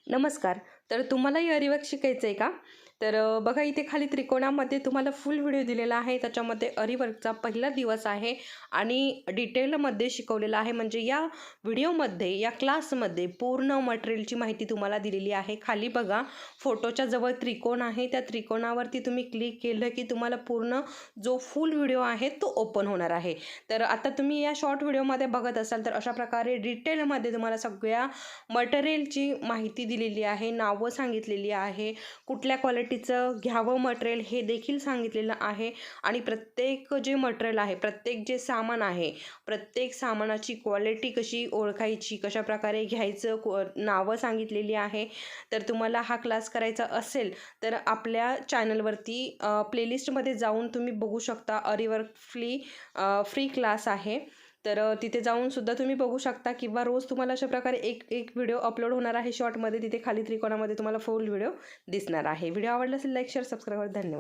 नमस्कार. तर तुम्हालाही अरिवर्क शिकायचं आहे का? तर बघा इथे खाली त्रिकोणामध्ये तुम्हाला फुल व्हिडिओ दिलेला आहे. त्याच्यामध्ये अरिवर्कचा पहिला दिवस आहे आणि डिटेलमध्ये शिकवलेला आहे. म्हणजे या व्हिडिओमध्ये, या क्लासमध्ये पूर्ण मटेरियलची माहिती तुम्हाला दिलेली आहे. खाली बघा फोटोच्या जवळ त्रिकोण आहे. त्या त्रिकोणावरती तुम्ही क्लिक केलं की तुम्हाला पूर्ण जो फुल व्हिडिओ आहे तो ओपन होणार आहे. तर आता तुम्ही या शॉर्ट व्हिडिओमध्ये बघत असाल तर अशा प्रकारे डिटेलमध्ये तुम्हाला सगळ्या मटेरियलची माहिती दिलेली आहे, नावं सांगितलेली आहे, कुठल्या क्वालिटीचं घ्यावं मटेरियल हे देखील सांगितलेलं आहे आणि प्रत्येक जे मटेरियल आहे, प्रत्येक जे सामान आहे, प्रत्येक सामानाची क्वालिटी कशी ओळखायची, कशाप्रकारे घ्यायचं, नावं सांगितलेली आहे. तर तुम्हाला हा क्लास करायचा असेल तर आपल्या चॅनलवरती प्लेलिस्टमध्ये जाऊन तुम्ही बघू शकता. अरिवर्क फ्री क्लास आहे. तर तिथे जाऊन सुद्धा तुम्ही बघू शकता किंवा रोज तुम्हाला अशा प्रकारे एक एक व्हिडिओ अपलोड होणार आहे शॉर्टमध्ये. तिथे खाली त्रिकोणामध्ये तुम्हाला फुल व्हिडिओ दिसणार आहे. व्हिडिओ आवडला असेल लाईक शेअर सबस्क्राईब धन्यवाद.